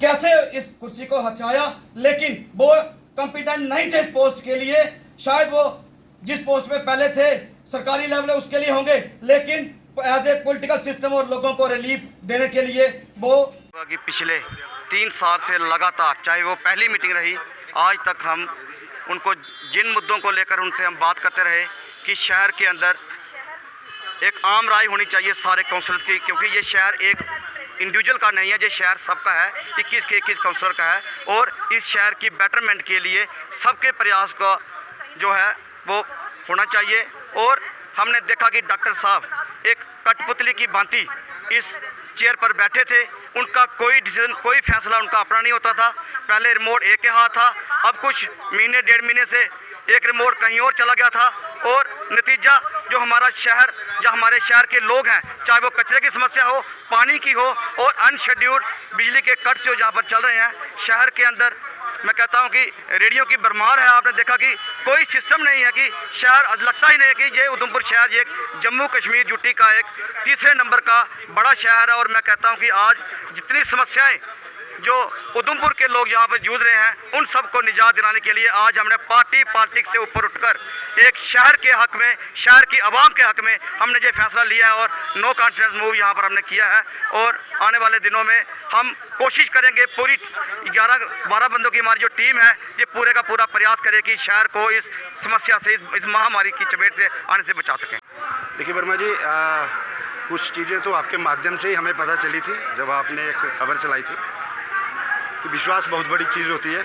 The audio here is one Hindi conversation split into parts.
कैसे इस कुर्सी को हथियाया, लेकिन वो कॉम्पिटेंट नहीं थे इस पोस्ट के लिए। शायद वो जिस पोस्ट पे पहले थे सरकारी लेवल उसके लिए होंगे, लेकिन एज ए पॉलिटिकल सिस्टम और लोगों को रिलीफ देने के लिए वो पिछले 3 साल से लगातार, चाहे वो पहली मीटिंग रही आज तक, हम उनको जिन मुद्दों को लेकर उनसे हम बात करते रहे कि शहर के अंदर एक आम राय होनी चाहिए सारे काउंसलर्स की, क्योंकि ये शहर एक इंडिविजुअल का नहीं है, ये शहर सबका है, 21 के 21 काउंसलर का है। और इस शहर की बेटरमेंट के लिए सबके प्रयास का जो है वो होना चाहिए। और हमने देखा कि डॉक्टर साहब एक कठपुतली की भांति इस चेयर पर बैठे थे, उनका कोई डिसीजन, कोई फैसला उनका अपना नहीं होता था। पहले रिमोट एक के हाथ था, अब कुछ महीने 1.5 महीने से एक रिमोट कहीं और चला गया था। और नतीजा जो हमारा शहर, जो हमारे शहर के लोग हैं, चाहे वो कचरे की समस्या हो, पानी की हो, और अनशेड्यूल्ड बिजली के कट जो जहाँ पर चल रहे हैं शहर के अंदर, मैं कहता हूँ कि रेडियो की भरमार है। आपने देखा कि कोई सिस्टम नहीं है कि शहर, लगता ही नहीं है कि ये उधमपुर शहर एक जम्मू कश्मीर यूटी का एक तीसरे नंबर का बड़ा शहर है। और मैं कहता हूँ कि आज जितनी समस्याएं जो उधमपुर के लोग यहाँ पर जूझ रहे हैं, उन सब को निजात दिलाने के लिए आज हमने पार्टी पॉलिटिक्स से ऊपर उठकर एक शहर के हक में, शहर की आवाम के हक में हमने ये फैसला लिया है और नो कॉन्फिडेंस मूव यहाँ पर हमने किया है। और आने वाले दिनों में हम कोशिश करेंगे, पूरी 11-12 बंदों की हमारी जो टीम है, ये पूरे का पूरा प्रयास करे कि शहर को इस समस्या से, इस महामारी की चपेट से आने से बचा सकें। देखिए वर्मा जी, कुछ चीज़ें तो आपके माध्यम से ही हमें पता चली थी जब आपने एक खबर चलाई थी कि विश्वास बहुत बड़ी चीज़ होती है।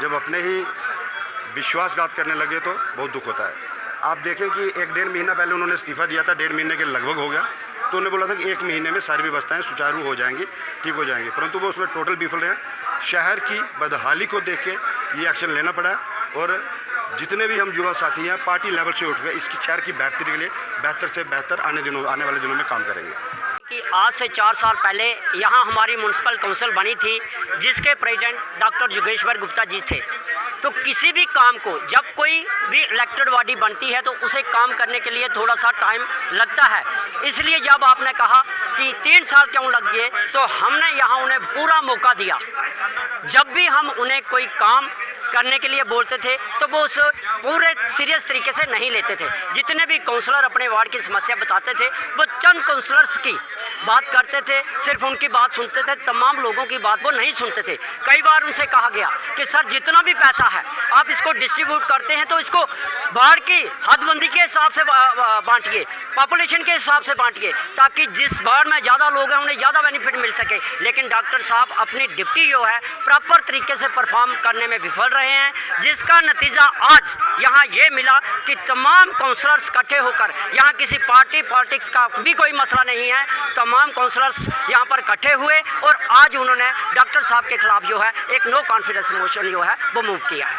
जब अपने ही विश्वासघात करने लगे तो बहुत दुख होता है। आप देखें कि 1-1.5 महीना पहले उन्होंने इस्तीफ़ा दिया था, 1.5 महीने के लगभग हो गया, तो उन्होंने बोला था कि 1 महीने में सारी व्यवस्थाएं सुचारू हो जाएंगी, ठीक हो जाएंगी, परंतु वो उसमें टोटल विफल रहे। शहर की बदहाली को देख के ये एक्शन लेना पड़ा। और जितने भी हम युवा साथी हैं, पार्टी लेवल से उठ गए, इसकी शहर की बेहतरी के लिए बेहतर से बेहतर आने वाले दिनों में काम करेंगे। कि आज से 4 साल पहले यहाँ हमारी म्यूनसिपल काउंसिल बनी थी, जिसके प्रेसिडेंट डॉक्टर योगेश्वर गुप्ता जी थे। तो किसी भी काम को, जब कोई भी इलेक्टेड बॉडी बनती है तो उसे काम करने के लिए थोड़ा सा टाइम लगता है। इसलिए जब आपने कहा कि 3 साल क्यों लग गए, तो हमने यहाँ उन्हें पूरा मौका दिया। जब भी हम उन्हें कोई काम करने के लिए बोलते थे तो वो उस पूरे सीरियस तरीके से नहीं लेते थे। जितने भी काउंसलर अपने वार्ड की समस्या बताते थे, वो चंद काउंसलर्स की बात करते थे, सिर्फ उनकी बात सुनते थे, तमाम लोगों की बात वो नहीं सुनते थे। कई बार उनसे कहा गया कि सर जितना भी पैसा है आप इसको डिस्ट्रीब्यूट करते हैं तो इसको वार्ड की हदबंदी के हिसाब से बांटिए, पॉपुलेशन के हिसाब से बांटिए, ताकि जिस वार्ड में ज़्यादा लोग हैं उन्हें ज़्यादा बेनिफिट मिल सके। लेकिन डॉक्टर साहब अपनी ड्यूटी जो है प्रॉपर तरीके से परफॉर्म करने में विफल रहे हैं, जिसका नतीजा आज यहाँ ये मिला कि तमाम काउंसलर्स इकट्ठे होकर, यहाँ किसी पार्टी पॉलिटिक्स का भी कोई मसला नहीं है, तमाम काउंसलर्स यहाँ पर इकट्ठे हुए और आज उन्होंने डॉक्टर साहब के खिलाफ जो है एक नो कॉन्फिडेंस मोशन जो है वो मूव किया है।